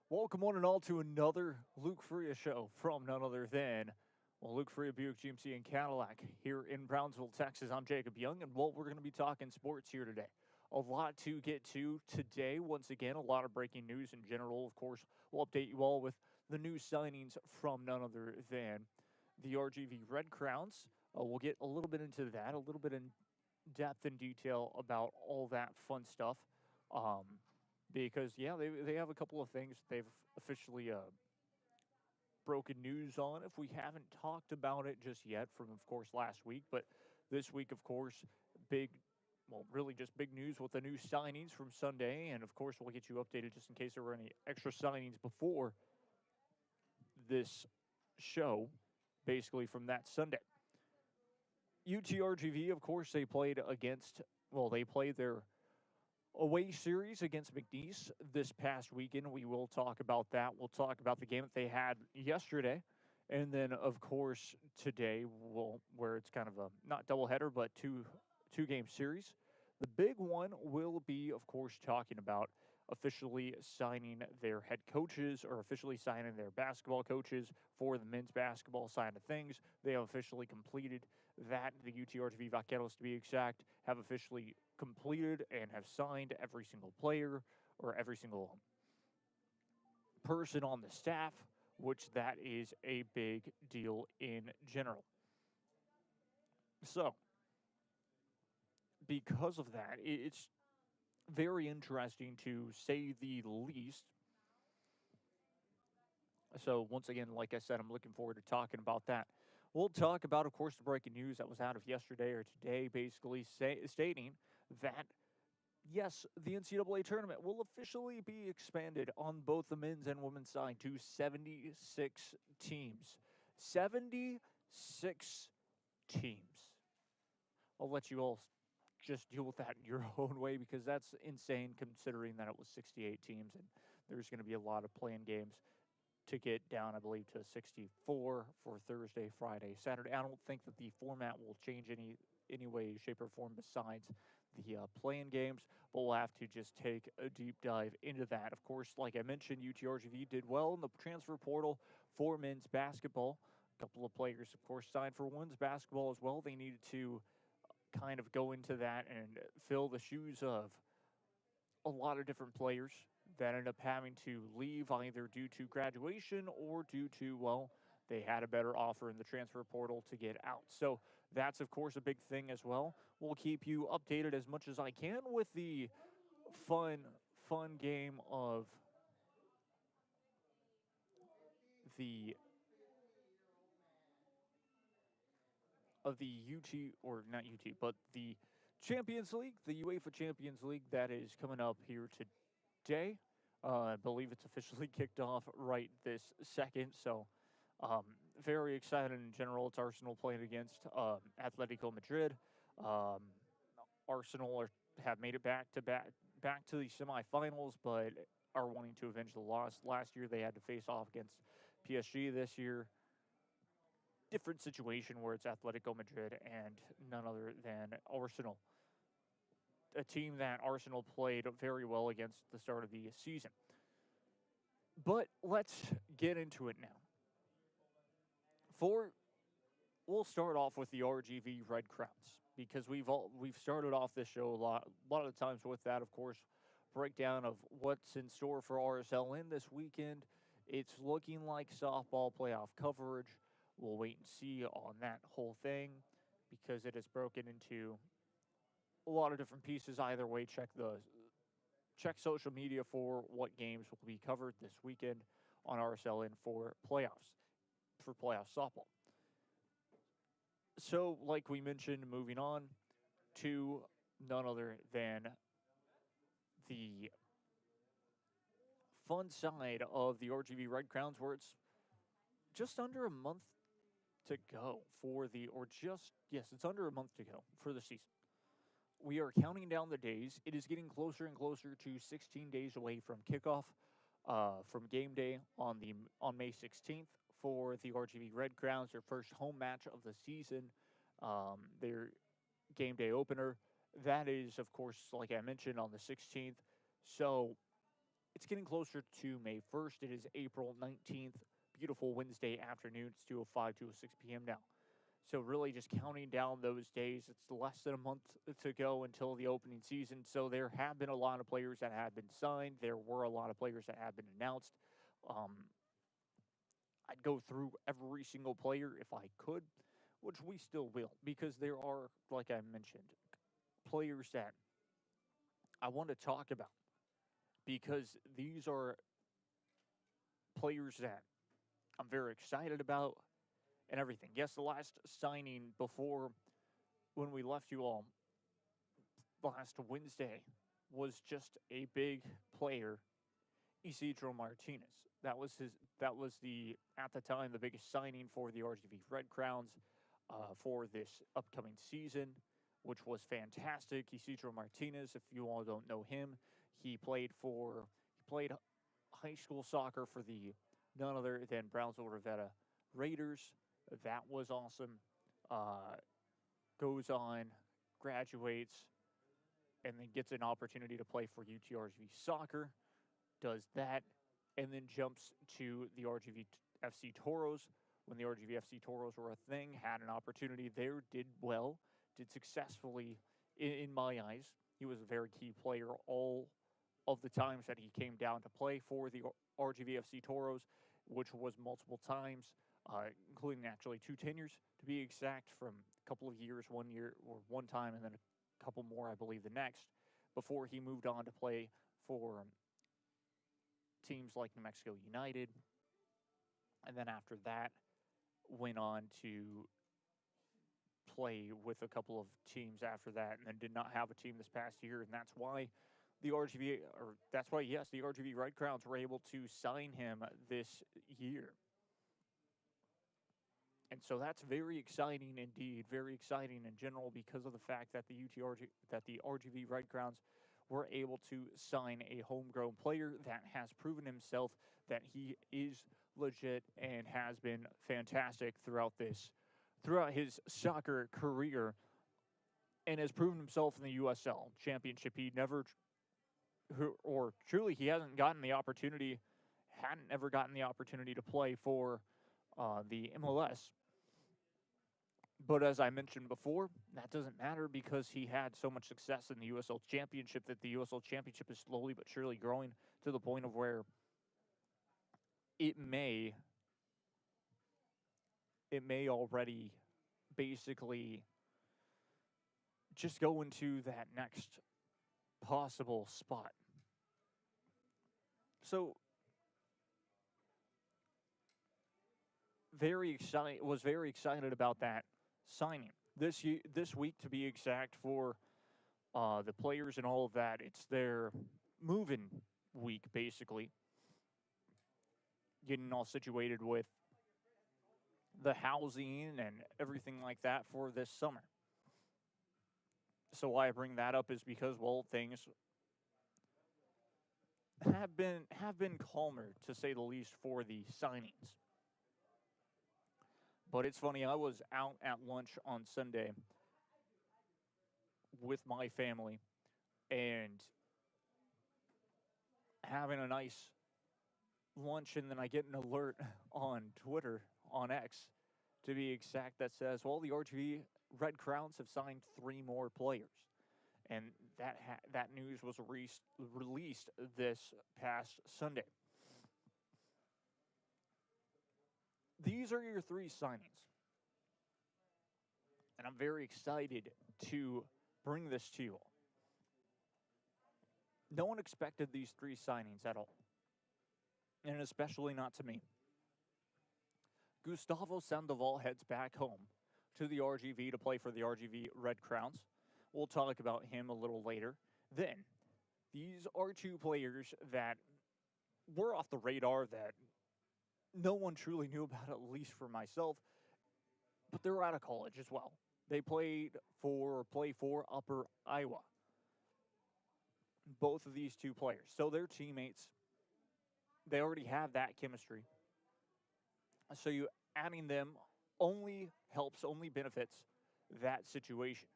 Welcome one and all to another Luke Fruia show from none other than Luke Fruia Buick GMC and Cadillac here in Brownsville, Texas. I'm Jacob Young, and we're going to be talking sports here today. A lot to get to today. Once again, a lot of breaking news in general. Of course, we'll update you all with the new signings from none other than the RGV Red Crowns. We'll get a little bit into that, a little bit in depth and detail about all that fun stuff. Because they have a couple of things they've officially broken news on. If we haven't talked about it just yet, from of course last week, but this week, of course, really just big news with the new signings from Sunday, and of course we'll get you updated just in case there were any extra signings before this show, basically from that Sunday. UTRGV, of course, they played their away series against McNeese this past weekend. We will talk about that. We'll talk about the game that they had yesterday. And then, of course, today, where it's kind of a not doubleheader, but two-game series. The big one will be, of course, talking about officially signing their head coaches or officially signing their basketball coaches for the men's basketball side of things. They have officially completed that. The UTRGV Vaqueros, to be exact, have officially completed and have signed every single player or every single person on the staff, which that is a big deal in general. So, because of that, it's very interesting to say the least. So, once again, like I said, I'm looking forward to talking about that. We'll talk about, of course, the breaking news that was out of yesterday or today, basically stating that, yes, the NCAA tournament will officially be expanded on both the men's and women's side to 76 teams. 76 teams. I'll let you all just deal with that in your own way because that's insane considering that it was 68 teams and there's going to be a lot of playing games to get down, I believe, to 64 for Thursday, Friday, Saturday. I don't think that the format will change any way, shape, or form besides the playing games, but we'll have to just take a deep dive into that. Of course, like I mentioned, UTRGV did well in the transfer portal for men's basketball. A couple of players, of course, signed for women's basketball as well. They needed to kind of go into that and fill the shoes of a lot of different players that end up having to leave either due to graduation or due to, they had a better offer in the transfer portal to get out. So that's, of course, a big thing as well. We'll keep you updated as much as I can with the fun game of the UT, or not UT, but the Champions League, the UEFA Champions League that is coming up here today. I believe it's officially kicked off right this second. So very excited in general. It's Arsenal playing against Atletico Madrid. Um, Arsenal have made it back to the semifinals, but are wanting to avenge the loss. Last year they had to face off against PSG. This year, different situation where it's Atletico Madrid and none other than Arsenal, a team that Arsenal played very well against at the start of the season. But let's get into it now. We'll start off with the RGV Red Crowns because we've started off this show a lot of the times with that, of course, breakdown of what's in store for RSLN this weekend. It's looking like softball playoff coverage. We'll wait and see on that whole thing because it is broken into a lot of different pieces. Either way, check social media for what games will be covered this weekend on RSLN for playoff softball. So, like we mentioned, moving on to none other than the fun side of the RGV Red Crowns, where it's just under a month to go it's under a month to go for the season. We are counting down the days. It is getting closer and closer to 16 days away from kickoff, from game day on May 16th for the RGV Red Crowns, their first home match of the season, their game day opener. That is, of course, like I mentioned, on the 16th. So it's getting closer to May 1st. It is April 19th, beautiful Wednesday afternoon. It's 2:05, 2:06 p.m. now. So really just counting down those days. It's less than a month to go until the opening season. So there have been a lot of players that have been signed. There were a lot of players that have been announced. I'd go through every single player if I could, which we still will, because there are, like I mentioned, players that I want to talk about, because these are players that I'm very excited about and everything. Yes, the last signing before when we left you all last Wednesday was just a big player, Isidro Martinez. That was the at the time the biggest signing for the RGV Red Crowns for this upcoming season, which was fantastic. Isidro Martinez, if you all don't know him, he played high school soccer for the none other than Brownsville Rivetta Raiders. That was awesome. Goes on, graduates, and then gets an opportunity to play for UTRGV Soccer. Does that, and then jumps to the RGV FC Toros when the RGV FC Toros were a thing. Had an opportunity there, did well, did successfully in my eyes. He was a very key player all of the times that he came down to play for the RGV FC Toros, which was multiple times, including actually 2 tenures to be exact, from a couple of years, 1 year or one time, and then a couple more, I believe, the next, before he moved on to play for teams like New Mexico United. And then after that, went on to play with a couple of teams after that, and then did not have a team this past year, and that's why the RGV Red Crowns were able to sign him this year. And so that's very exciting indeed, very exciting in general, because of the fact that the RGV Red Crowns were able to sign a homegrown player that has proven himself that he is legit and has been fantastic throughout his soccer career, and has proven himself in the USL Championship. He hasn't ever gotten the opportunity to play for the MLS. But as I mentioned before, that doesn't matter, because he had so much success in the USL Championship that the USL Championship is slowly but surely growing to the point of where it may already basically just go into that next possible spot. So was very excited about that signing this week, to be exact, for the players and all of that. It's their move-in week, basically, getting all situated with the housing and everything like that for this summer. So why I bring that up is because, well, things have been calmer, to say the least, for the signings. But it's funny, I was out at lunch on Sunday with my family and having a nice lunch, and then I get an alert on Twitter, on X, to be exact, that says, well, the RGV Red Crowns have signed 3 more players. And that news was released this past Sunday. These are your 3 signings. And I'm very excited to bring this to you all. No one expected these 3 signings at all, and especially not to me. Gustavo Sandoval heads back home to the RGV to play for the RGV Red Crowns. We'll talk about him a little later. Then, these are 2 players that were off the radar, that no one truly knew about, at least for myself, but they're out of college as well. They play for Upper Iowa. Both of these 2 players. So they're teammates. They already have that chemistry. So you adding them only benefits that situation.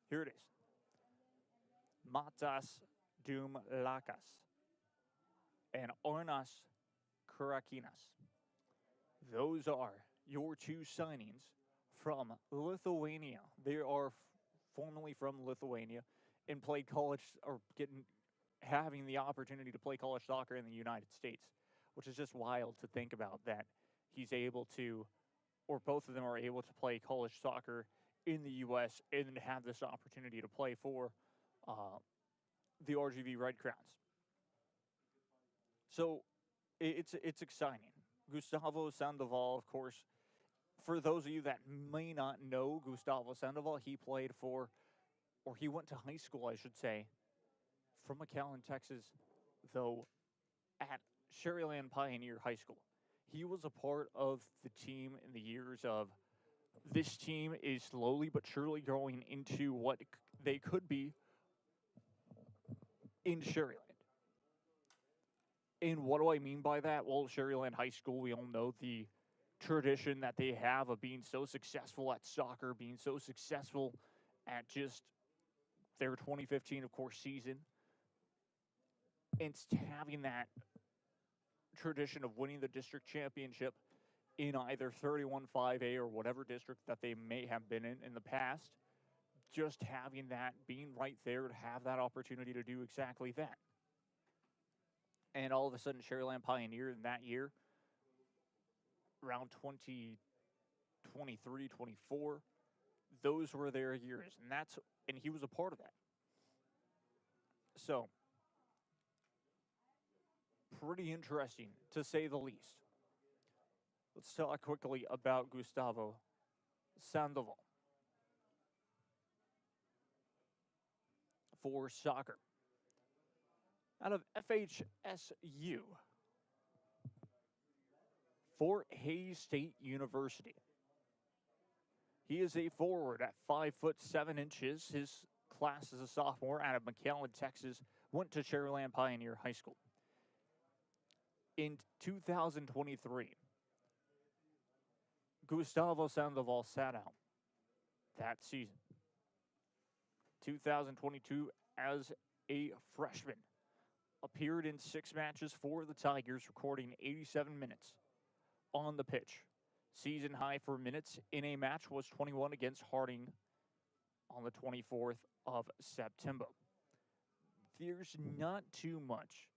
Here it is. Matas Dumlakas and Arnas Karakinas. Those are your two signings from Lithuania. They are formerly from Lithuania and played college or having the opportunity to play college soccer in the United States, which is just wild to think about that he's able to, or both of them are able to play college soccer in the U.S. and have this opportunity to play for the RGV Red Crowns. So it's exciting. Gustavo Sandoval, of course, for those of you that may not know Gustavo Sandoval, he played for, or he went to high school, I should say, from McAllen, Texas, though at Sherryland Pioneer High School. He was a part of the team in the years of this team is slowly but surely growing into what they could be in Sherryland. And what do I mean by that? Well, Sherryland High School, we all know the tradition that they have of being so successful at soccer, being so successful at just their 2015, of course, season. And having that tradition of winning the district championship in either 31-5A or whatever district that they may have been in the past, just having that, being right there to have that opportunity to do exactly that. And all of a sudden, Sherryland Pioneer in that year, around 2023, 24, those were their years. And he was a part of that. So, pretty interesting, to say the least. Let's talk quickly about Gustavo Sandoval for soccer. Out of FHSU, Fort Hays State University. He is a forward at 5'7". His class as a sophomore out of McAllen, Texas, went to Sherryland Pioneer High School. In 2023, Gustavo Sandoval sat out that season. 2022, as a freshman, appeared in 6 matches for the Tigers, recording 87 minutes on the pitch. Season high for minutes in a match was 21 against Harding on the 24th of September. There's not too much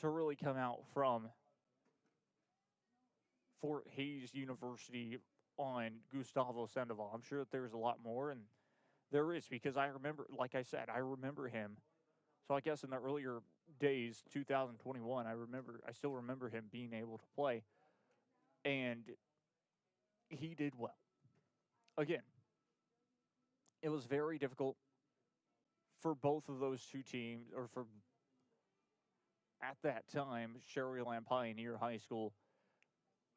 to really come out from Fort Hays University on Gustavo Sandoval. I'm sure that there's a lot more, and there is, because I remember, like I said, I remember him. So I guess in the earlier days, 2021, I still remember him being able to play, and he did well. Again, it was very difficult for both of those two teams, or for, at that time, Sherryland Pioneer High School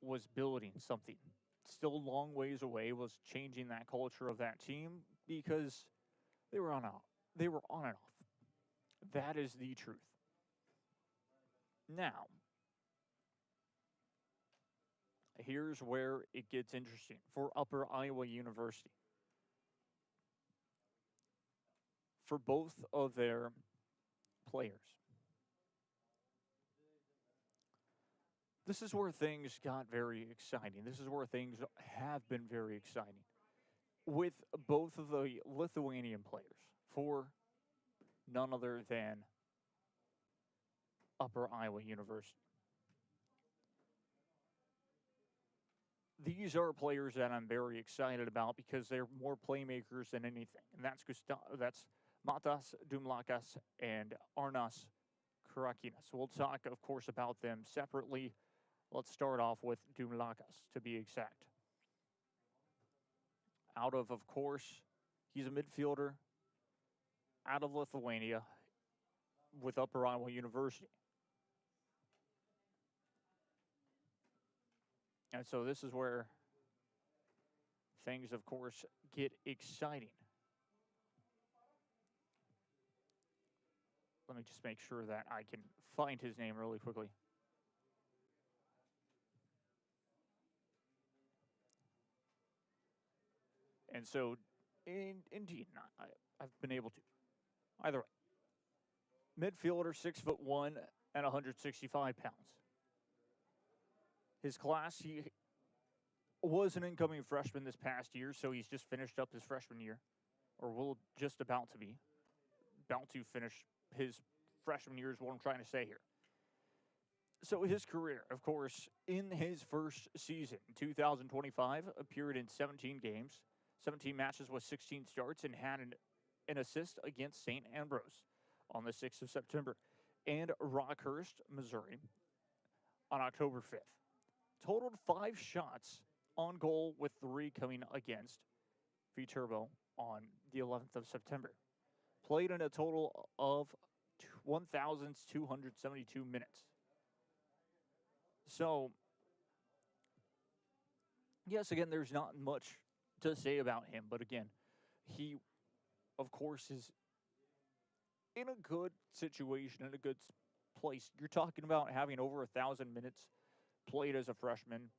was building something. Still a long ways away, was changing that culture of that team, because they were on and off. That is the truth. Now, here's where it gets interesting for Upper Iowa University. For both of their players, this is where things got very exciting. This is where things have been very exciting with both of the Lithuanian players, for none other than Upper Iowa University. These are players that I'm very excited about because they're more playmakers than anything. And that's Matas Dumlakas and Arnas Karakinas. We'll talk, of course, about them separately. Let's start off with Dumlakas, to be exact. Of course, he's a midfielder out of Lithuania with Upper Iowa University. And so this is where things, of course, get exciting. Let me just make sure that I can find his name really quickly. And so, indeed, I've been able to. Either way. Midfielder, 6'1", and 165 pounds. His class, he was an incoming freshman this past year, so he's just finished up his freshman year, or will just about to finish his freshman year is what I'm trying to say here. So his career, of course, in his first season, 2025, appeared in 17 games, 17 matches with 16 starts, and had an assist against St. Ambrose on the 6th of September and Rockhurst, Missouri on October 5th. Totaled 5 shots on goal, with 3 coming against Viterbo on the 11th of September. Played in a total of 1,272 minutes. So, yes, again, there's not much to say about him, but again, he, of course, is in a good situation, in a good place. You're talking about having over 1,000 minutes played as a freshman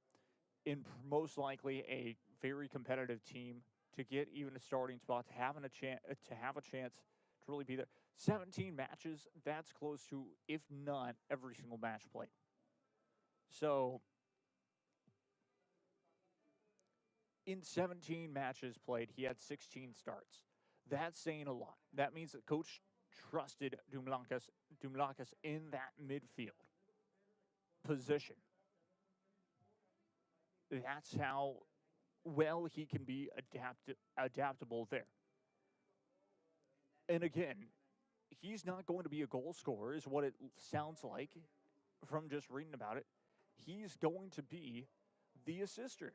in most likely a very competitive team, to get even a starting spot, to have a chance to really be there. 17 matches, that's close to, if not every single match played. So, in 17 matches played, he had 16 starts. That's saying a lot. That means that coach trusted Dumlakis in that midfield position. That's how well he can be adaptable there. And again, he's not going to be a goal scorer, is what it sounds like from just reading about it. He's going to be the assister.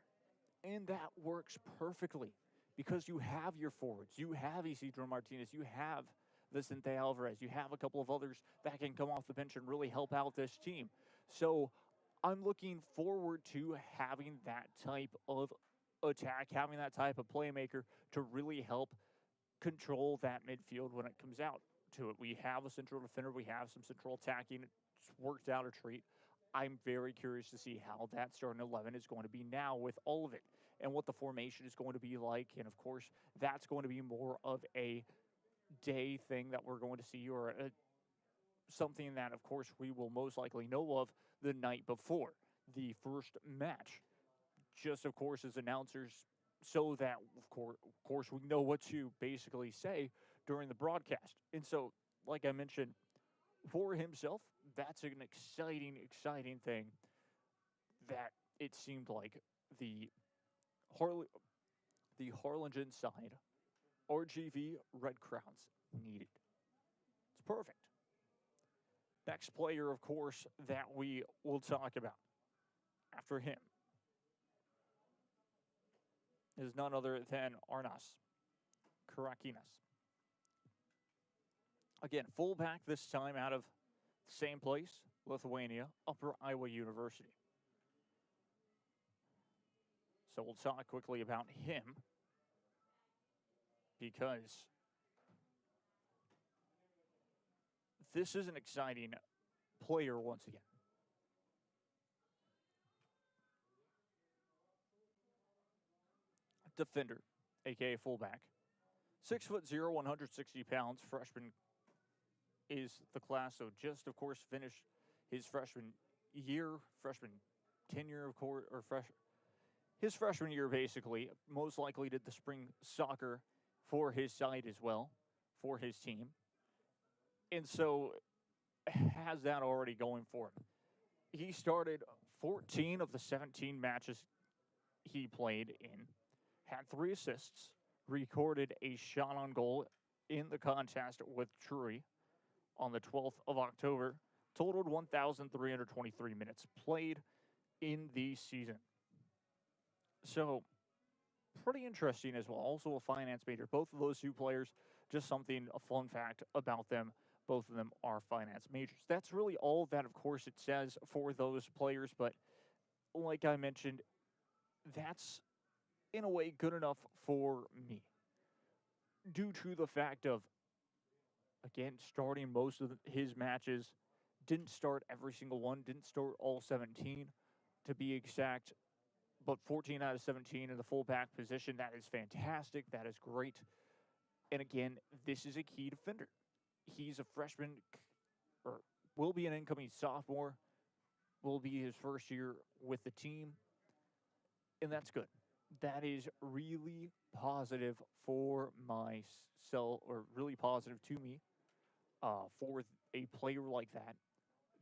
And that works perfectly because you have your forwards. You have Isidro Martinez. You have Vicente Alvarez. You have a couple of others that can come off the bench and really help out this team. So I'm looking forward to having that type of attack, having that type of playmaker to really help control that midfield when it comes out to it. We have a central defender. We have some central attacking. It's worked out a treat. I'm very curious to see how that starting 11 is going to be now with all of it, and what the formation is going to be like. And, of course, that's going to be more of a day thing that we're going to see, or something that, of course, we will most likely know of the night before the first match. Just, of course, as announcers, so that, of course, we know what to basically say during the broadcast. And so, like I mentioned, for himself, that's an exciting thing that it seemed like the Harlingen side, RGV Red Crowns, needed. It's perfect. Next player, of course, that we will talk about after him is none other than Arnas Karakinas. Again, fullback this time out of the same place, Lithuania, Upper Iowa University. So we'll talk quickly about him because this is an exciting player once again. Defender, aka fullback. 6'0", 160 pounds, freshman is the class, so just, of course, finished his freshman tenure, of course, or his freshman year, basically. Most likely did the spring soccer for his side as well, for his team. And so has that already going for him. He started 14 of the 17 matches he played in, had 3 assists, recorded a shot on goal in the contest with Fruia on the 12th of October, totaled 1,323 minutes played in the season. So, pretty interesting as well. Also a finance major. Both of those 2 players, just something, a fun fact about them, both of them are finance majors. That's really all that, of course, it says for those players, but like I mentioned, that's in a way good enough for me, due to the fact of, again, starting most of his matches, didn't start every single one, didn't start all 17 to be exact, but 14 out of 17 in the fullback position. That is fantastic. That is great. And again, this is a key defender. He's a freshman, or will be an incoming sophomore, will be his first year with the team, and that's good. That is really positive for myself, or really positive to me, for a player like that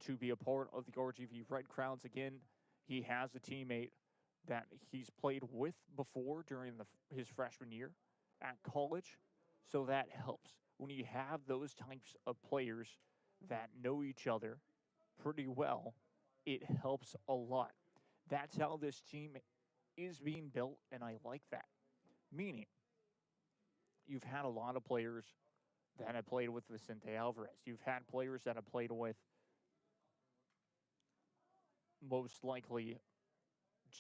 to be a part of the RGV Red Crowns. Again, he has a teammate that he's played with before during his freshman year at college, so that helps. When you have those types of players that know each other pretty well, it helps a lot. That's how this team is being built, and I like that. Meaning, you've had a lot of players that have played with Vicente Alvarez. You've had players that have played with, most likely,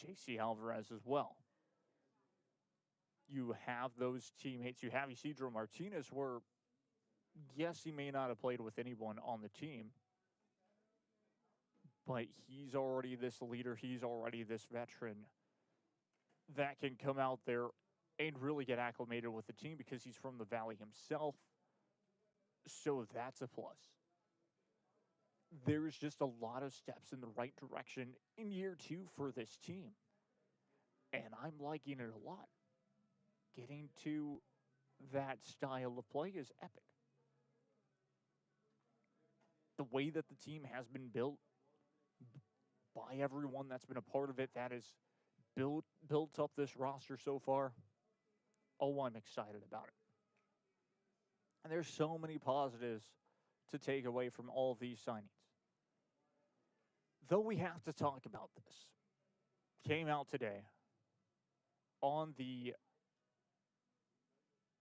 JC Alvarez as well. You have those teammates. You have Isidro Martinez, where, yes, he may not have played with anyone on the team, but he's already this leader. He's already this veteran that can come out there and really get acclimated with the team because he's from the Valley himself. So that's a plus. There's just a lot of steps in the right direction in year 2 for this team. And I'm liking it a lot. Getting to that style of play is epic. The way that the team has been built by everyone that's been a part of it, that has built up this roster so far, oh, I'm excited about it. And there's so many positives to take away from all of these signings. Though we have to talk about this, came out today on the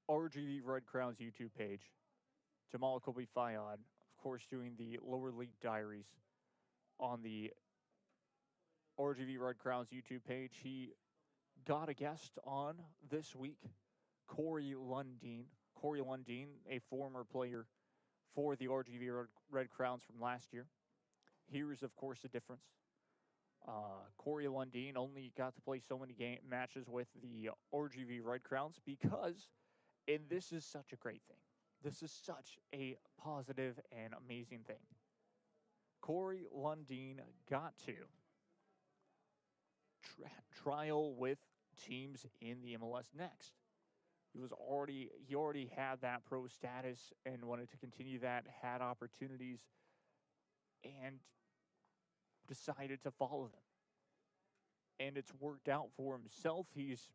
RGV Red Crowns YouTube page. Jamal Kobe Fayad, of course, doing the Lower League Diaries on the RGV Red Crowns YouTube page. He got a guest on this week, Corey Lundeen. Corey Lundeen, a former player for the RGV Red Crowns from last year. Here's, of course, the difference. Corey Lundeen only got to play so many matches with the RGV Red Crowns because, and this is such a great thing, this is such a positive and amazing thing. Corey Lundeen got to trial with teams in the MLS Next. He already had that pro status and wanted to continue that, had opportunities, and decided to follow them. And it's worked out for himself. He's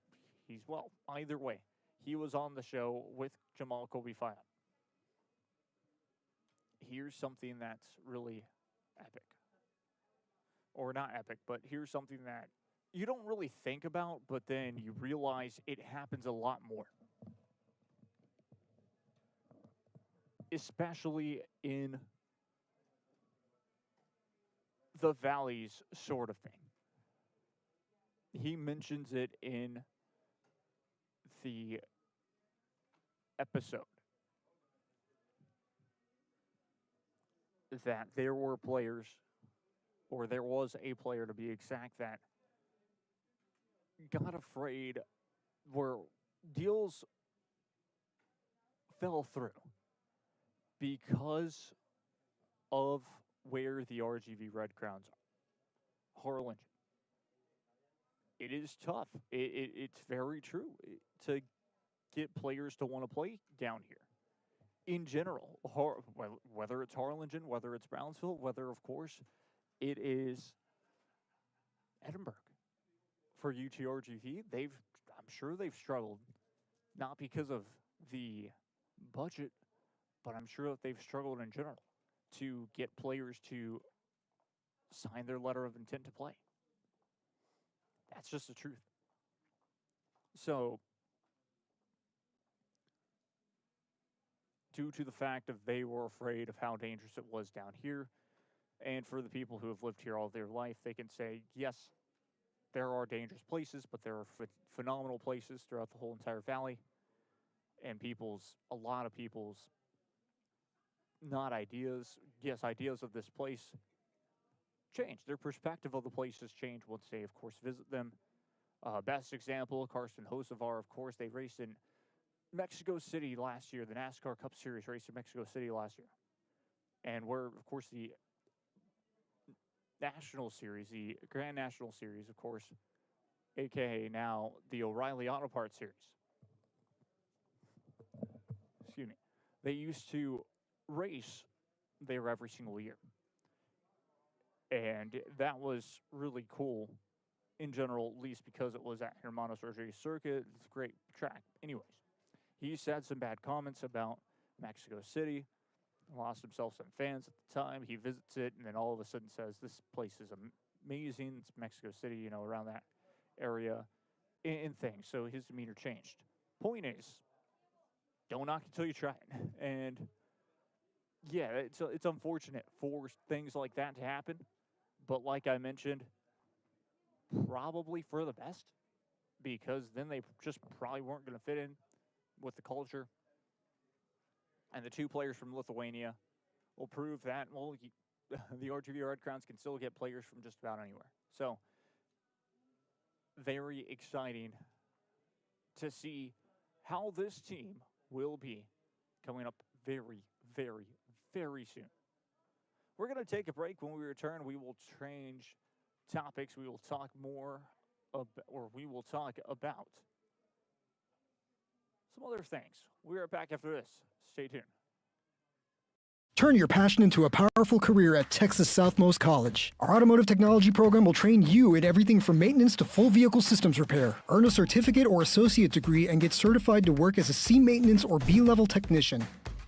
well, either way, he was on the show with Jamal Kobe Fayad. Here's something that's really epic. Or not epic, but here's something that you don't really think about, but then you realize it happens a lot more. Especially in the Valleys sort of thing. He mentions it in the episode that there were players, or there was a player to be exact, that got afraid where deals fell through because of where the RGV Red Crowns are. Harlingen. It is tough. It's very true to get players to want to play down here. In general, whether it's Harlingen, whether it's Brownsville, whether, of course, it is Edinburgh. For UTRGV, I'm sure they've struggled, not because of the budget, but I'm sure that they've struggled in general to get players to sign their letter of intent to play. That's just the truth. So, due to the fact that they were afraid of how dangerous it was down here, and for the people who have lived here all their life, they can say, yes, there are dangerous places, but there are phenomenal places throughout the whole entire valley. And a lot of people's, not ideas, yes, ideas of this place change. Their perspective of the place has changed once they, of course, visit them. Best example, Carson Hocevar, of course, they raced in Mexico City last year. The NASCAR Cup Series raced in Mexico City last year. And where, of course, the National Series, the Grand National Series, of course, aka now the O'Reilly Auto Parts Series. Excuse me. They used to race there every single year. And that was really cool in general, at least because it was at Hermanos Roger Circuit. It's a great track. Anyways, he said some bad comments about Mexico City, lost himself some fans at the time. He visits it, and then all of a sudden says, this place is amazing. It's Mexico City, you know, around that area and things. So his demeanor changed. Point is, don't knock it till you try it. And yeah, it's unfortunate for things like that to happen. But like I mentioned, probably for the best, because then they just probably weren't going to fit in with the culture. And the two players from Lithuania will prove that, well, the RTV Red Crowns can still get players from just about anywhere. So, very exciting to see how this team will be coming up very, very, very soon. We're going to take a break. When we return, we will change topics. We will talk more, we will talk about some other things. We are back after this. Stay tuned. Turn your passion into a powerful career at Texas Southmost College. Our automotive technology program will train you in everything from maintenance to full vehicle systems repair. Earn a certificate or associate degree and get certified to work as a C maintenance or B-level technician.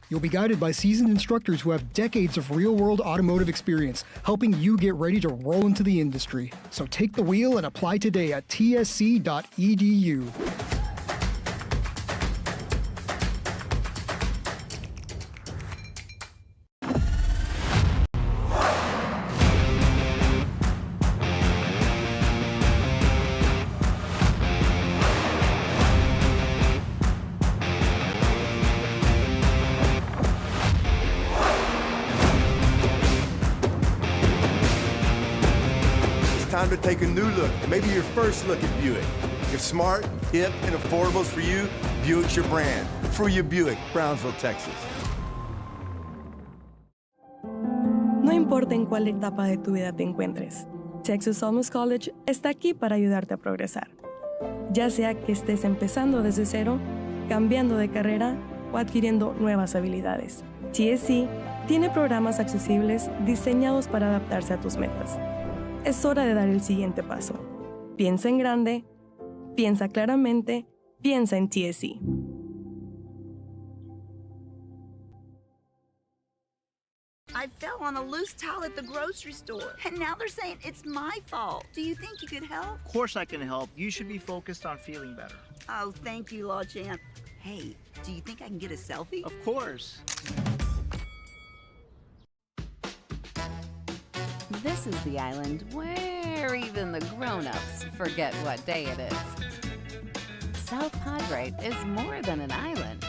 You'll be guided by seasoned instructors who have decades of real-world automotive experience, helping you get ready to roll into the industry. So take the wheel and apply today at tsc.edu. Time to take a new look, maybe your first look at Buick. If smart, hip, and affordable is for you, Buick's your brand. Fruia Buick, Brownsville, Texas. No importa en cuál etapa de tu vida te encuentres, Texas Southmost College está aquí para ayudarte a progresar. Ya sea que estés empezando desde cero, cambiando de carrera o adquiriendo nuevas habilidades, TSC tiene programas accesibles diseñados para adaptarse a tus metas. Es hora de dar el siguiente paso. Piensa en grande, piensa claramente, piensa en TSC. I fell on a loose towel at the grocery store, and now they're saying it's my fault. Do you think you could help? Of course I can help. You should be focused on feeling better. Oh, thank you, Law Champ. Hey, do you think I can get a selfie? Of course. This is the island where even the grown-ups forget what day it is. South Padre is more than an island.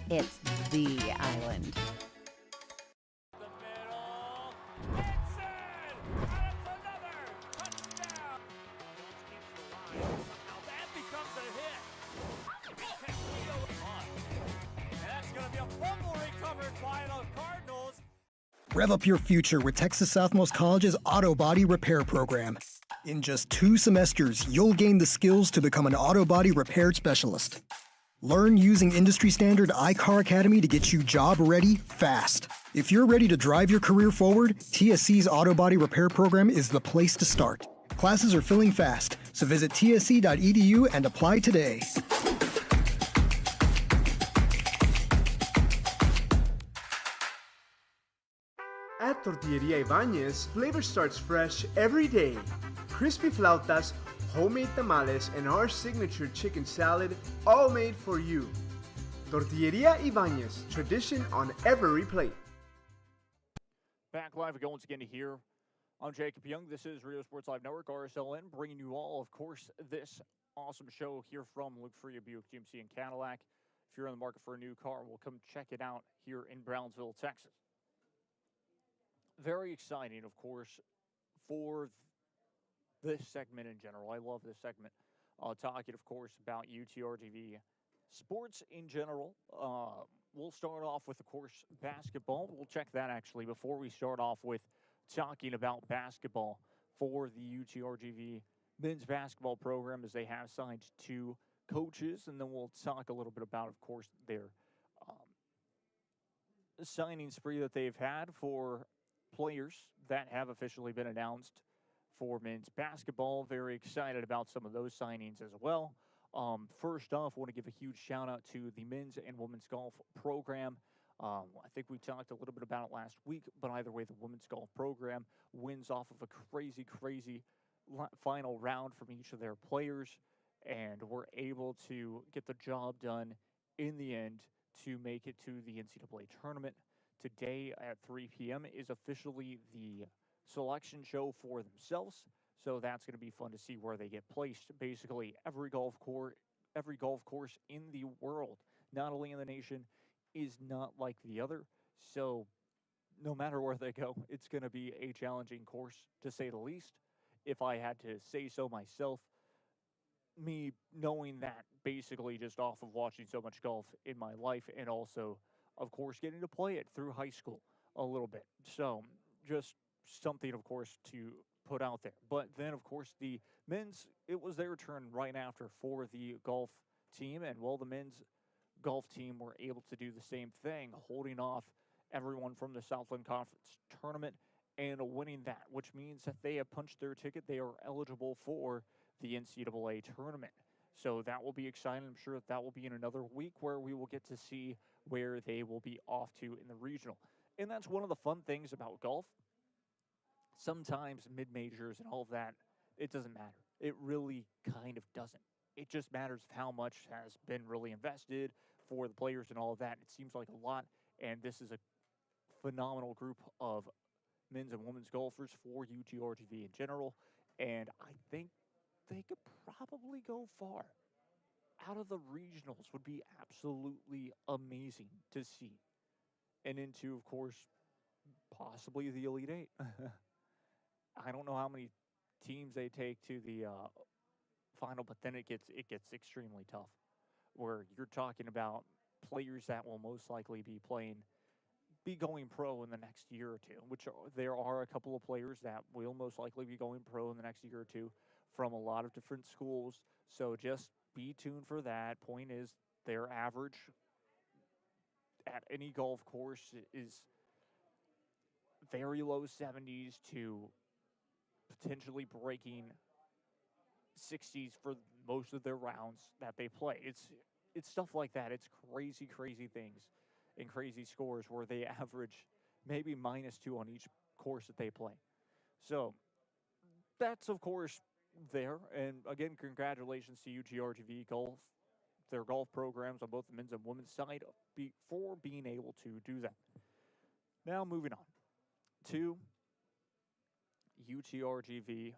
It's the island. Rev up your future with Texas Southmost College's Auto Body Repair Program. In just 2 semesters, you'll gain the skills to become an auto body repair specialist. Learn using industry standard iCar Academy to get you job ready fast. If you're ready to drive your career forward, TSC's Auto Body Repair Program is the place to start. Classes are filling fast, so visit tsc.edu and apply today. At Tortilleria Ibañez, flavor starts fresh every day. Crispy flautas, homemade tamales, and our signature chicken salad, all made for you. Tortilleria Ibañez, tradition on every plate. Back live again once again here. I'm Jacob Young. This is Rio Sports Live Network, RSLN, bringing you all, of course, this awesome show here from Luke Fruia Buick GMC in Cadillac. If you're in the market for a new car, we'll come check it out here in Brownsville, Texas. Very exciting, of course, for this segment in general. I love this segment. Talking, of course, about UTRTV sports in general. We'll start off with, of course, basketball. We'll check that, actually, before we start off with talking about basketball for the UTRGV men's basketball program, as they have signed 2 coaches, and then we'll talk a little bit about, of course, their signing spree that they've had for players that have officially been announced for men's basketball. Very excited about some of those signings as well. First off, I want to give a huge shout out to the men's and women's golf program. I think we talked a little bit about it last week, but either way, the women's golf program wins off of a crazy final round from each of their players, and were able to get the job done in the end to make it to the NCAA tournament. Today at 3 p.m. is officially the selection show for themselves, so that's going to be fun to see where they get placed. Basically, every golf course in the world, not only in the nation, is not like the other. So no matter where they go, it's going to be a challenging course, to say the least. If I had to say so myself, me knowing that basically just off of watching so much golf in my life, and also, of course, getting to play it through high school a little bit. So just something, of course, to put out there. But then, of course, the men's, it was their turn right after for the golf team. And, well, the men's golf team were able to do the same thing, holding off everyone from the Southland Conference tournament and winning that, which means that they have punched their ticket. They are eligible for the NCAA tournament. So that will be exciting. I'm sure that will be in another week where we will get to see where they will be off to in the regional. And that's one of the fun things about golf. Sometimes mid-majors and all of that, it doesn't matter. It really kind of doesn't. It just matters how much has been really invested for the players and all of that. It seems like a lot, and this is a phenomenal group of men's and women's golfers for UTRGV in general, and I think they could probably go far. Out of the regionals would be absolutely amazing to see. And into, of course, possibly the Elite Eight. I don't know how many teams they take to the final, but then it gets extremely tough, where you're talking about players that will most likely be going pro in the next year or two, there are a couple of players that will most likely be going pro in the next year or two from a lot of different schools. So just be tuned for that. Point is, their average at any golf course is very low 70s to potentially breaking 60s for most of their rounds that they play. It's stuff like that. It's crazy things and crazy scores where they average maybe -2 on each course that they play. So that's, of course, there. And again, congratulations to UTRGV Golf, their golf programs on both the men's and women's side, for being able to do that. Now moving on to UTRGV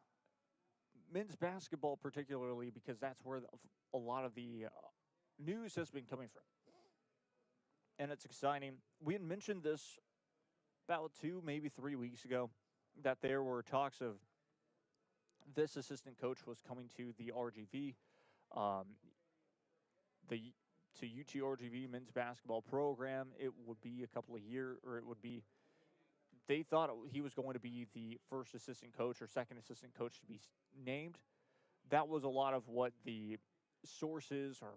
men's basketball, particularly because that's where a lot of the news has been coming from. And it's exciting. We had mentioned this about 2, maybe 3 weeks ago, that there were talks of this assistant coach was coming to the RGV, to UTRGV men's basketball program. It would be a couple of years, or it would be, they thought he was going to be the first assistant coach or second assistant coach to be named. That was a lot of what the sources, or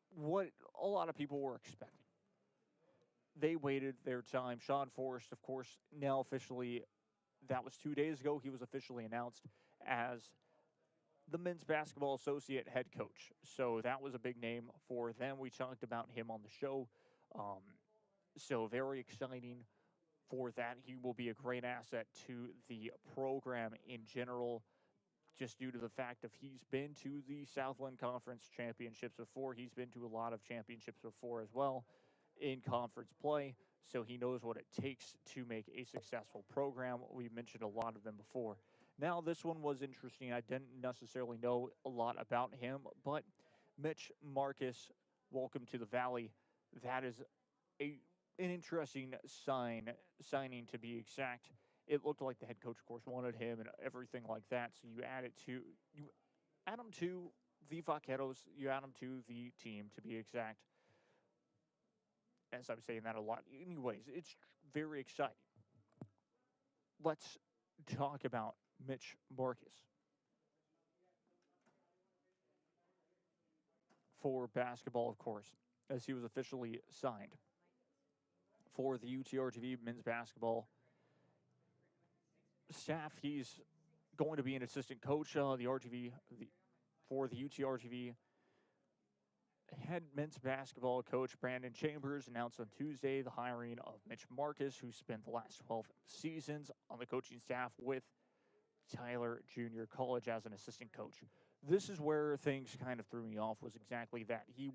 what a lot of people were expecting. They waited their time. Sean Forrest, of course, now officially, that was 2 days ago, he was officially announced as the men's basketball associate head coach. So that was a big name for them. We talked about him on the show. So very exciting for that. He will be a great asset to the program in general, just due to the fact that he's been to the Southland Conference Championships before. He's been to a lot of championships before as well in conference play, so he knows what it takes to make a successful program. We mentioned a lot of them before. Now, this one was interesting. I didn't necessarily know a lot about him, but Mitch Marcus, welcome to the Valley. That is an interesting signing, to be exact. It looked like the head coach, of course, wanted him and everything like that. So you add him to the Vaqueros, you add him to the team, to be exact. As I'm saying that a lot. Anyways, it's very exciting. let's talk about Mitch Marcus. For basketball, of course, as he was officially signed for the UTRGV men's basketball staff. He's going to be an assistant coach for the UTRGV. Head men's basketball coach Brandon Chambers announced on Tuesday the hiring of Mitch Marcus, who spent the last 12 seasons on the coaching staff with Tyler Junior College as an assistant coach. This is where things kind of threw me off, was exactly that. He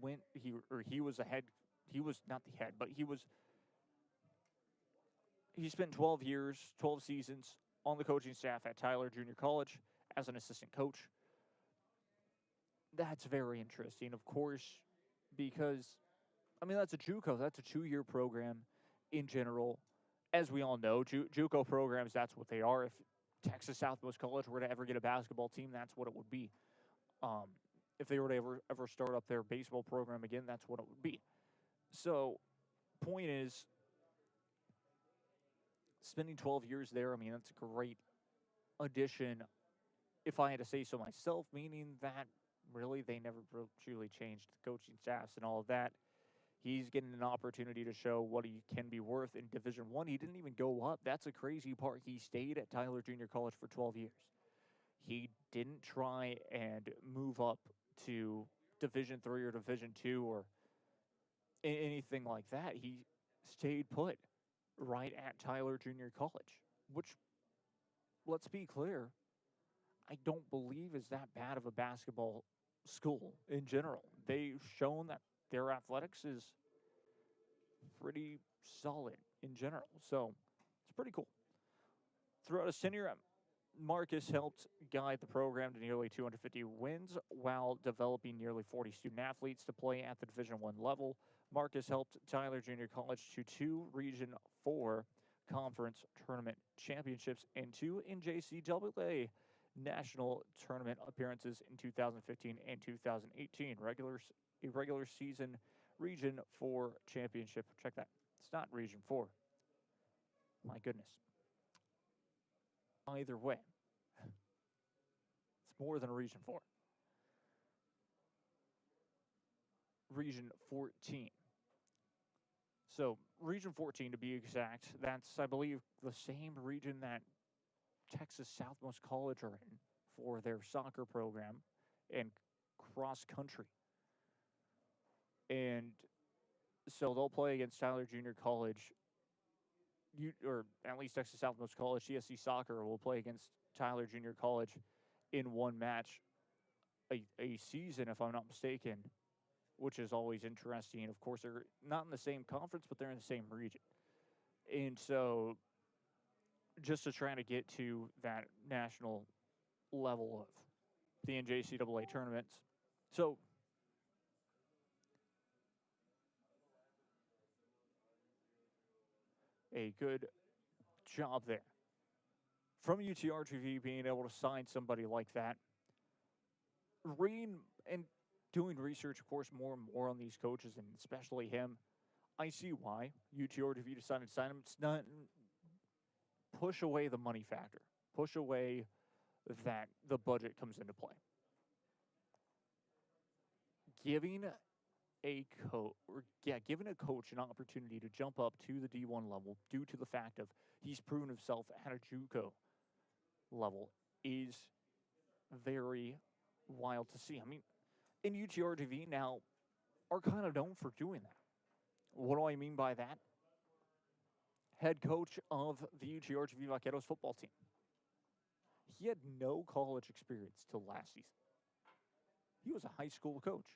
spent 12 years, 12 seasons on the coaching staff at Tyler Junior College as an assistant coach. That's very interesting, of course, because, I mean, that's a JUCO. That's a 2-year program in general. As we all know, JUCO programs, that's what they are. If Texas Southmost College were to ever get a basketball team, that's what it would be. If they were to ever start up their baseball program again, that's what it would be. So, point is, spending 12 years there, I mean, that's a great addition, if I had to say so myself, meaning that really they never truly changed the coaching staffs and all of that. He's getting an opportunity to show what he can be worth in Division I. He didn't even go up. That's a crazy part. He stayed at Tyler Junior College for 12 years. He didn't try and move up to Division III or Division II or anything like that. He stayed put right at Tyler Junior College, which, let's be clear, I don't believe is that bad of a basketball school in general. They've shown that their athletics is pretty solid in general. So it's pretty cool. Throughout his tenure, Marcus helped guide the program to nearly 250 wins while developing nearly 40 student athletes to play at the Division I level. Marcus helped Tyler Junior College to 2 Region 4 conference tournament championships and 2 NJCAA national tournament appearances in 2015 and 2018. A regular season Region 4 championship. Check that. It's not Region 4. My goodness. Either way, it's more than a Region 4. Region 14. So, Region 14 to be exact, that's, I believe, the same region that Texas Southmost College are in for their soccer program and cross country. And so they'll play against Tyler Junior College, or at least Texas Southmost College. CSC Soccer will play against Tyler Junior College in one match a season, if I'm not mistaken, which is always interesting. Of course, they're not in the same conference, but they're in the same region. And so just to try to get to that national level of the NJCAA tournaments. So a good job there from UTRGV being able to sign somebody like that. Reading and doing research, of course, more and more on these coaches, and especially him, I see why UTRGV decided to sign him. It's not push away the money factor. Push away that the budget comes into play. Giving a coach an opportunity to jump up to the D1 level due to the fact of he's proven himself at a JUCO level is very wild to see. I mean, in UTRGV now are kind of known for doing that. What do I mean by that? Head coach of the UTRGV Vaqueros football team. He had no college experience till last season. He was a high school coach,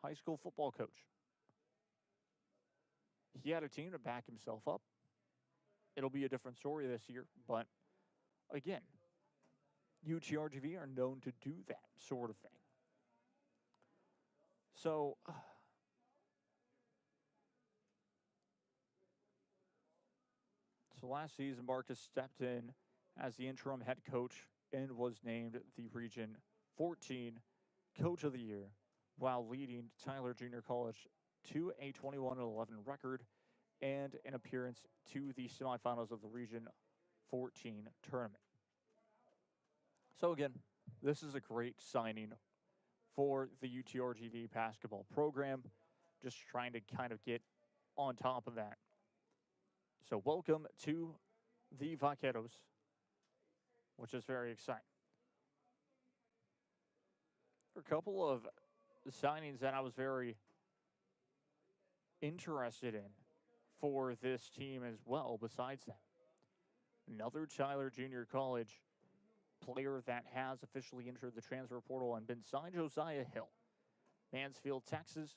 high school football coach. He had a team to back himself up. It'll be a different story this year, but again, UTRGV are known to do that sort of thing. So, last season, Marcus stepped in as the interim head coach and was named the Region 14 Coach of the Year while leading Tyler Junior College to a 21-11 record and an appearance to the semifinals of the Region 2014 tournament. So again, this is a great signing for the UTRGV basketball program. Just trying to kind of get on top of that. So welcome to the Vaqueros, which is very exciting. A couple of signings that I was very interested in for this team as well, besides that. Another Tyler Junior College player that has officially entered the transfer portal and been signed, Josiah Hill. Mansfield, Texas.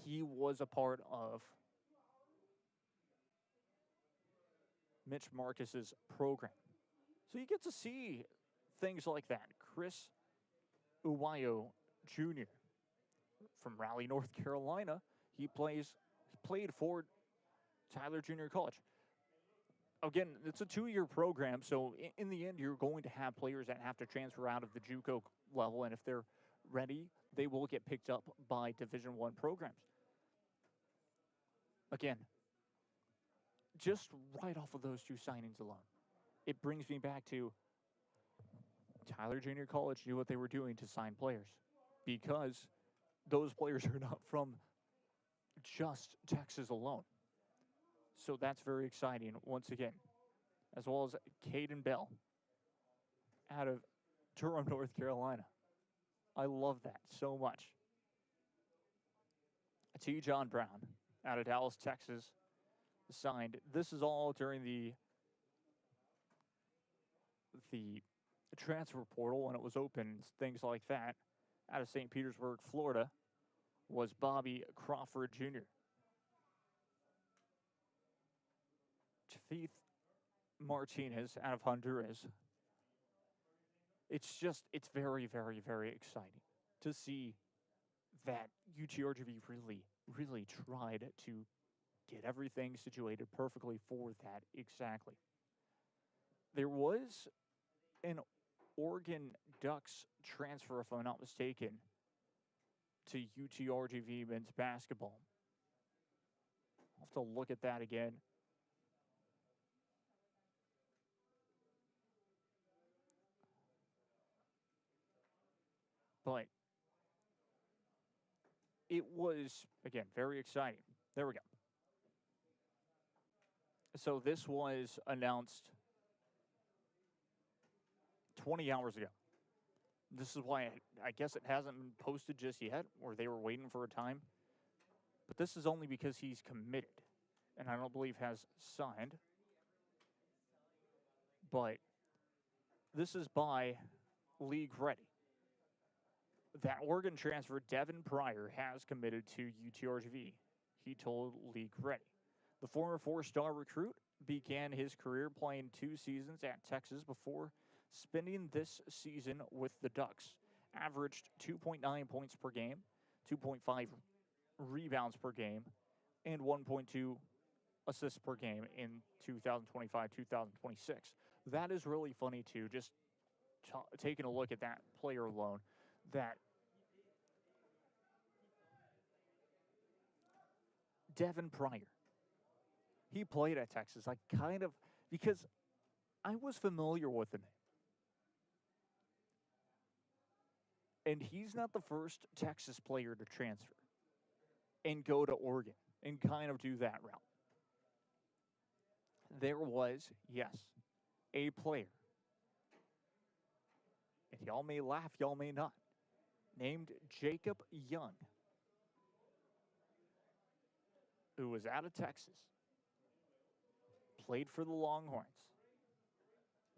He was a part of Mitch Marcus's program. So you get to see things like that. Chris Uwayo Jr. from Raleigh, North Carolina. He played for Tyler Junior College. Again, it's a 2-year program, so in the end, you're going to have players that have to transfer out of the JUCO level, and if they're ready, they will get picked up by Division I programs. Again, just right off of those two signings alone, it brings me back to Tyler Junior College knew what they were doing to sign players, because those players are not from just Texas alone. So that's very exciting once again. As well as Caden Bell out of Durham, North Carolina. I love that so much. T. John Brown out of Dallas, Texas, signed. This is all during the transfer portal when it was open, things like that. Out of St. Petersburg, Florida, was Bobby Crawford Jr. Jafith Martinez out of Honduras. It's very, very, very exciting to see that UTRGV really tried to get everything situated perfectly for that exactly. There was an Oregon Ducks transfer, if I'm not mistaken, to UTRGV men's basketball. I'll have to look at that again. But it was, again, very exciting. There we go. So this was announced 20 hours ago. This is why I guess it hasn't been posted just yet, or they were waiting for a time. But this is only because he's committed, and I don't believe has signed. But this is by League Ready. That Oregon transfer, Devin Pryor, has committed to UTRGV. He told League Ready. The former 4-star recruit began his career playing 2 seasons at Texas before spending this season with the Ducks. Averaged 2.9 points per game, 2.5 rebounds per game, and 1.2 assists per game in 2025-2026. That is really funny, too, just taking a look at that player alone. That Devin Pryor, he played at Texas. Because I was familiar with the name. And he's not the first Texas player to transfer and go to Oregon and kind of do that route. There was, yes, a player, and y'all may laugh, y'all may not, named Jacob Young, who was out of Texas, played for the Longhorns,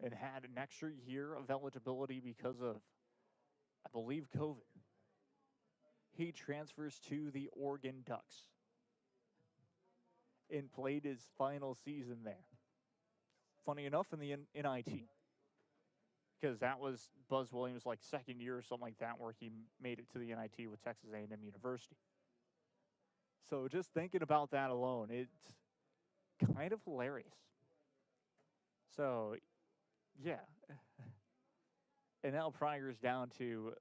and had an extra year of eligibility because of, I believe, COVID. He transfers to the Oregon Ducks and played his final season there. Funny enough, in the NIT, because that was Buzz Williams' second year or something like that, where he made it to the NIT with Texas A&M University. So just thinking about that alone, it's kind of hilarious. So, yeah. And now Pryor's down to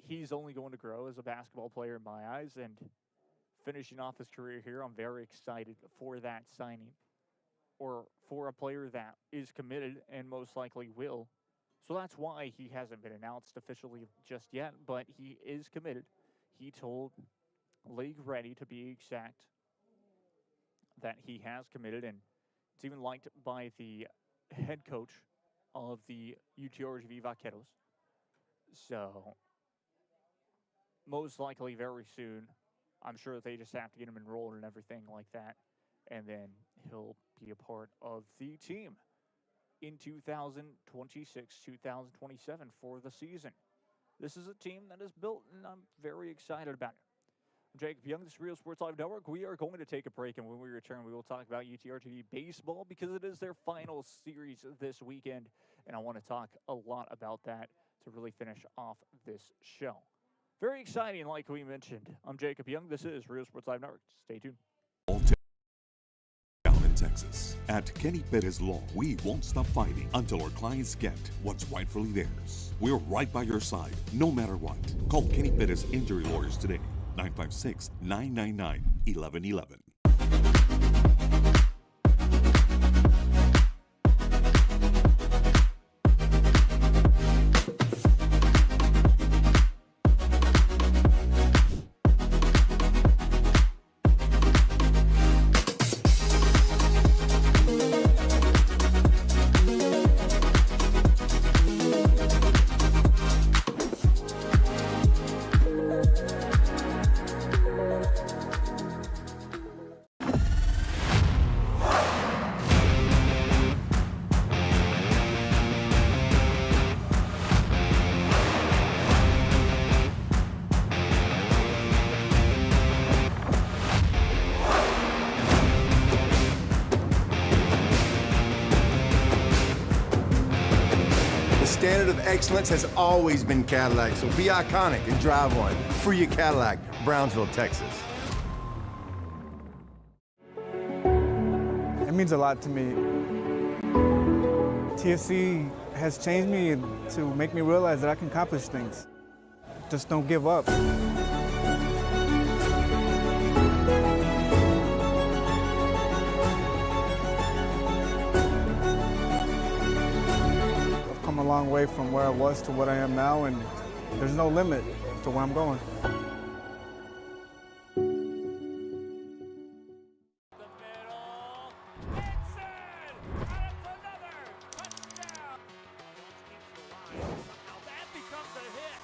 He's only going to grow as a basketball player in my eyes, and finishing off his career here. I'm very excited for that signing, or for a player that is committed and most likely will. So that's why he hasn't been announced officially just yet, but he is committed. He told League Ready, to be exact, that he has committed, and it's even liked by the head coach of the UTRGV Vaqueros. So most likely very soon, I'm sure they just have to get him enrolled and everything like that, and then he'll be a part of the team in 2026, 2027 for the season. This is a team that is built, and I'm very excited about it. I'm Jacob Young, this is Real Sports Live Network. We are going to take a break, and when we return, we will talk about UTRGV baseball because it is their final series this weekend, and I want to talk a lot about that to really finish off this show. Very exciting, like we mentioned. I'm Jacob Young. This is Real Sports Live Network. Stay tuned. Down in Texas. At Kenny Perez Law, we won't stop fighting until our clients get what's rightfully theirs. We're right by your side, no matter what. Call Kenny Perez Injury Lawyers today, 956-999-1111. Standard of excellence has always been Cadillac, so be iconic and drive one. Fruia Cadillac, Brownsville, Texas. It means a lot to me. TFC has changed me to make me realize that I can accomplish things. Just don't give up. A long way from where I was to what I am now, and there's no limit to where I'm going. That becomes a hit.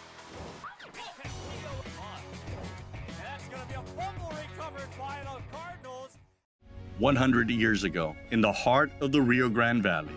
100 years ago, in the heart of the Rio Grande Valley,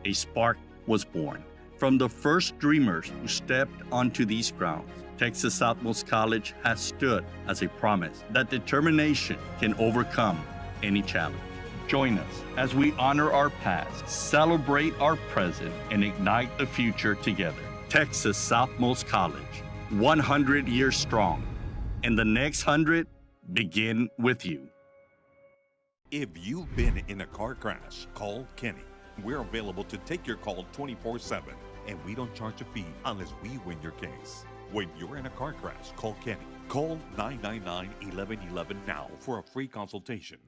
a spark was born. From the first dreamers who stepped onto these grounds, Texas Southmost College has stood as a promise that determination can overcome any challenge. Join us as we honor our past, celebrate our present, and ignite the future together. Texas Southmost College, 100 years strong, and the next 100 begin with you. If you've been in a car crash, call Kenny. We're available to take your call 24/7, and we don't charge a fee unless we win your case. When you're in a car crash, call Kenny. Call 999-1111 now for a free consultation.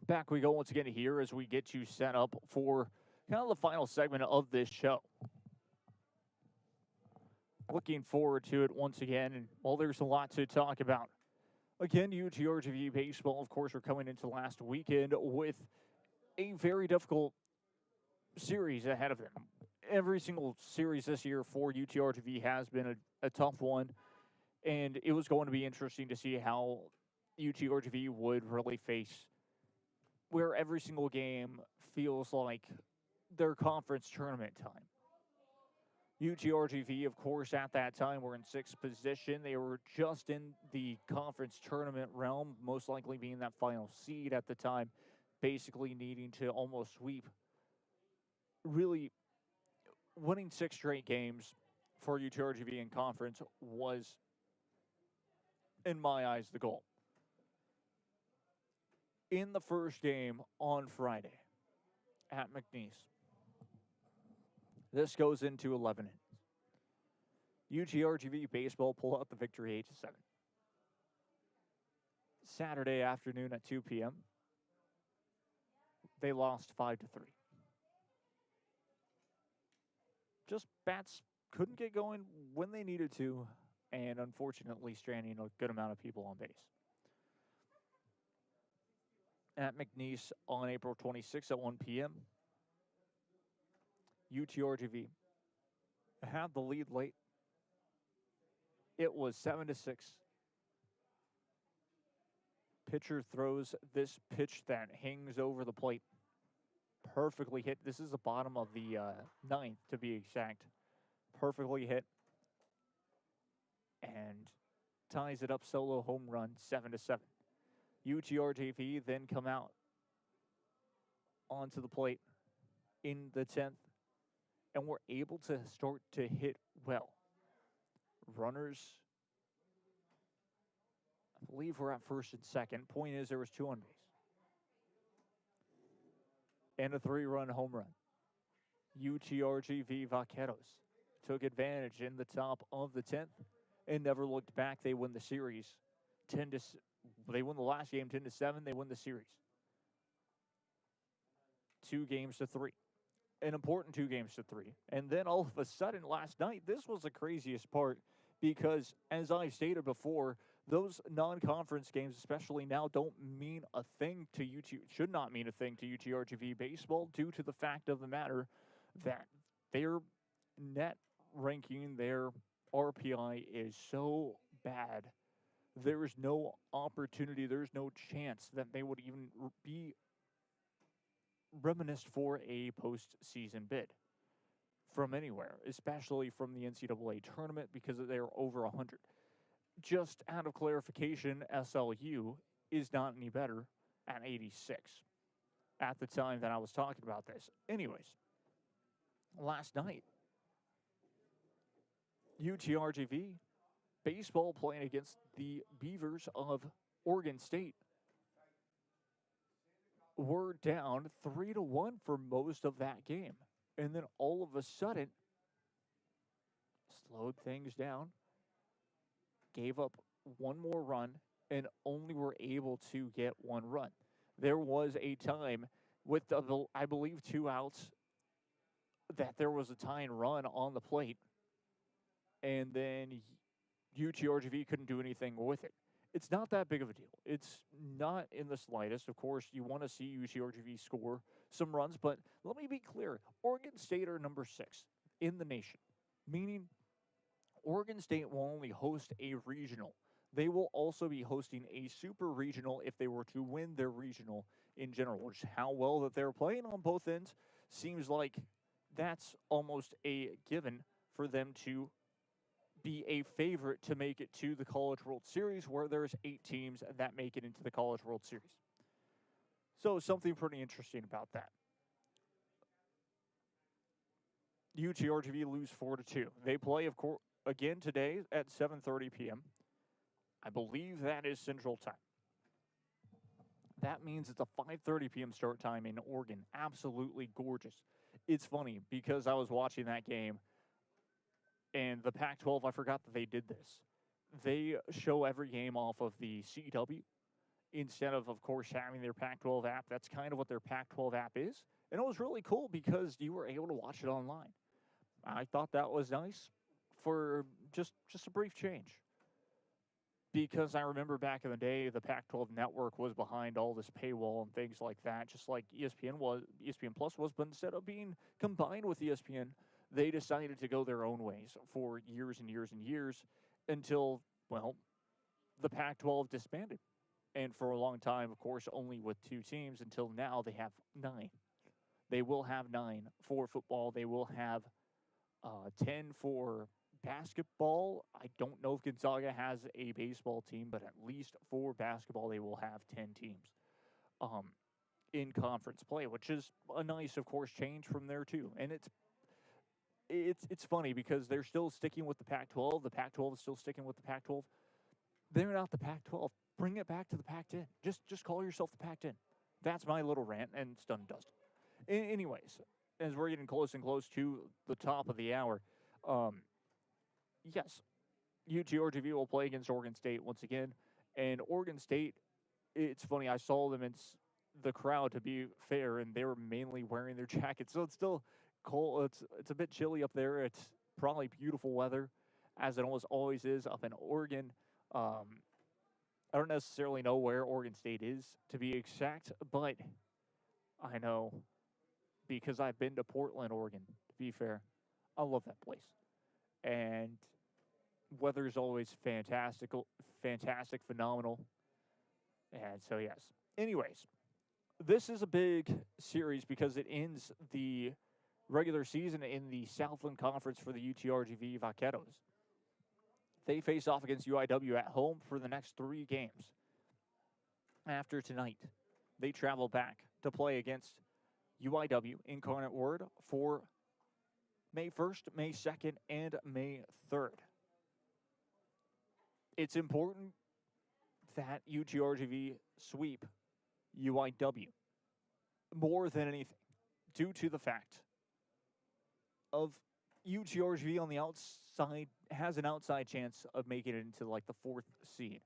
Back we go once again here as we get you set up for kind of the final segment of this show. Looking forward to it once again, and well, there's a lot to talk about. Again, UTRGV baseball, of course, are coming into last weekend with a very difficult series ahead of them. Every single series this year for UTRGV has been a tough one, and it was going to be interesting to see how UTRGV would really face where every single game feels like their conference tournament time. UTRGV, of course, at that time were in sixth position. They were just in the conference tournament realm, most likely being that final seed at the time, basically needing to almost sweep. Really, winning 6 straight games for UTRGV in conference was, in my eyes, the goal. In the first game on Friday at McNeese, this goes into 11 innings. UTRGV baseball pull out the victory 8-7. Saturday afternoon at 2 p.m. They lost 5-3. Just bats couldn't get going when they needed to, and unfortunately stranding a good amount of people on base. At McNeese on April 26th at 1 p.m., UTRGV had the lead late. It was 7-6. Pitcher throws this pitch that hangs over the plate. Perfectly hit. This is the bottom of the ninth, to be exact. Perfectly hit. And ties it up, solo home run, 7-7. UTRGV then come out onto the plate in the 10th and were able to start to hit well. Runners, I believe, were at first and second. Point is, there was 2 on base. And a 3-run home run. UTRGV Vaqueros took advantage in the top of the 10th and never looked back. They win the series. They won the last game 10-7. They win the series 2-3. An important 2-3. And then all of a sudden last night, this was the craziest part because, as I've stated before, those non-conference games, especially now, don't mean a thing to should not mean a thing to UTRGV baseball due to the fact of the matter that their net ranking, their RPI is so bad. There is no opportunity, there's no chance that they would even be reminisced for a postseason bid from anywhere, especially from the NCAA tournament, because they're over 100. Just out of clarification, SLU is not any better at 86 at the time that I was talking about this. Anyways, last night, UTRGV baseball playing against the Beavers of Oregon State were down 3-1 for most of that game. And then all of a sudden, slowed things down, gave up one more run, and only were able to get 1 run. There was a time with, I believe, 2 outs that there was a tying run on the plate, and then UTRGV couldn't do anything with it. It's not that big of a deal. It's not in the slightest. Of course, you want to see UTRGV score some runs, but let me be clear. Oregon State are number 6 in the nation, meaning Oregon State will only host a regional. They will also be hosting a super regional if they were to win their regional in general, which how well that they're playing on both ends seems like that's almost a given for them to be a favorite to make it to the College World Series, where there's 8 teams that make it into the College World Series. So something pretty interesting about that. UTRGV lose 4-2. They play, of course, again today at 7:30 p.m. I believe that is Central Time. That means it's a 5:30 p.m. start time in Oregon. Absolutely gorgeous. It's funny because I was watching that game, and the Pac-12, I forgot that they did this. They show every game off of the CW instead of course, having their Pac-12 app. That's kind of what their Pac-12 app is. And it was really cool because you were able to watch it online. I thought that was nice for just a brief change. Because I remember back in the day, the Pac-12 network was behind all this paywall and things like that, just like ESPN Plus was, but instead of being combined with ESPN, they decided to go their own ways for years and years and years until, well, the Pac-12 disbanded. And for a long time, of course, only with 2 teams until now they have 9. They will have 9 for football. They will have 10 for basketball. I don't know if Gonzaga has a baseball team, but at least for basketball, they will have 10 teams in conference play, which is a nice, of course, change from there too. And it's funny because they're still sticking with the Pac-12. The Pac-12 is still sticking with the Pac-12. They're not the Pac-12. Bring it back to the Pac-10. Just call yourself the Pac-10. That's my little rant, and it's done and dusted. Anyways, as we're getting close and close to the top of the hour, yes, UTRGV will play against Oregon State once again, and Oregon State it's funny. I saw them in the crowd, to be fair, and they were mainly wearing their jackets. So it's still cold. It's a bit chilly up there. It's probably beautiful weather, as it almost always is up in Oregon. I don't necessarily know where Oregon State is, to be exact, but I know because I've been to Portland, Oregon, to be fair. I love that place. And weather is always fantastic, phenomenal. And so, yes. Anyways, this is a big series because it ends the regular season in the Southland Conference for the UTRGV Vaqueros. They face off against UIW at home for the next 3 games. After tonight, they travel back to play against UIW Incarnate Word for May 1st, May 2nd, and May 3rd. It's important that UTRGV sweep UIW more than anything, due to the fact of UTRGV on the outside has an outside chance of making it into like the 4th seed.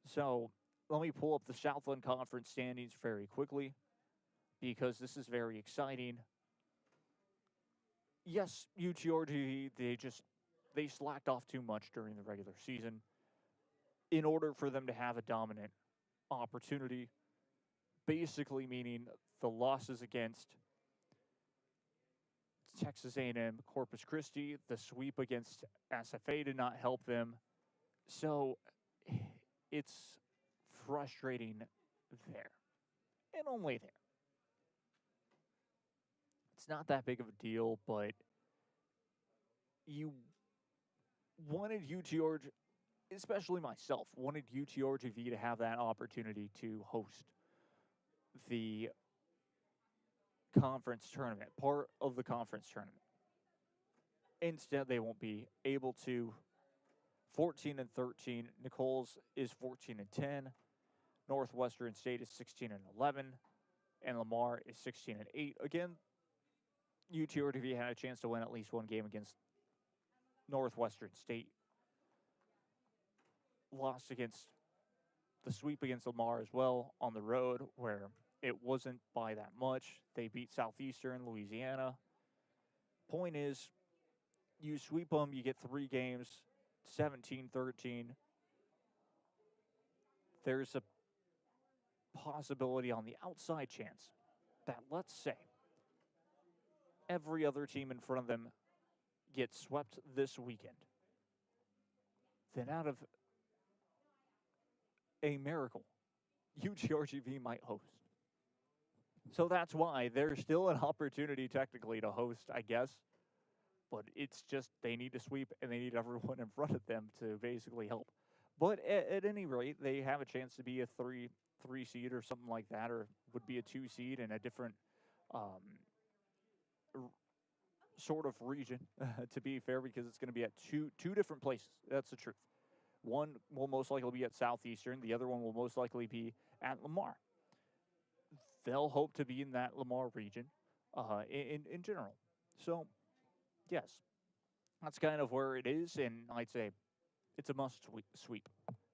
So let me pull up the Southland Conference standings very quickly because this is very exciting. Yes, UTRGV, they slacked off too much during the regular season in order for them to have a dominant opportunity, basically meaning the losses against Texas A&M, Corpus Christi, the sweep against SFA did not help them. So it's frustrating there, and only there. It's not that big of a deal, but you wanted UTRGV, especially myself, wanted UTRGV to have that opportunity to host the conference tournament, part of the conference tournament. Instead, they won't be able to. 14-13. Nichols is 14-10. Northwestern State is 16-11. And Lamar is 16-8. Again, UTRGV had a chance to win at least one game against Northwestern State. Lost against the sweep against Lamar as well on the road, where it wasn't by that much. They beat Southeastern Louisiana. Point is, you sweep them, you get 3 games, 17-13. There's a possibility on the outside chance that, let's say, every other team in front of them gets swept this weekend. Then out of a miracle, UTRGV might host. So that's why there's still an opportunity technically to host, I guess. But it's just they need to sweep and they need everyone in front of them to basically help. But at any rate, they have a chance to be a 3 seed or something like that, or would be a 2 seed in a different sort of region, to be fair, because it's going to be at two different places. That's the truth. One will most likely be at Southeastern. The other one will most likely be at Lamar. They'll hope to be in that Lamar region in general. So, yes, that's kind of where it is, and I'd say it's a must sweep.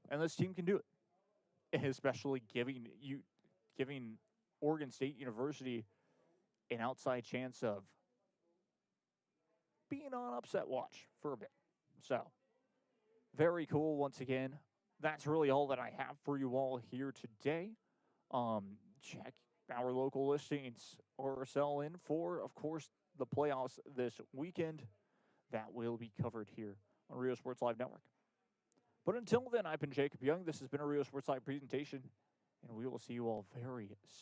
And this team can do it, especially giving Oregon State University an outside chance of being on upset watch for a bit. So, very cool once again. That's really all that I have for you all here today. Check our local listings or sell in for, of course, the playoffs this weekend. That will be covered here on Rio Sports Live Network. But until then, I've been Jacob Young. This has been a Rio Sports Live presentation, and we will see you all very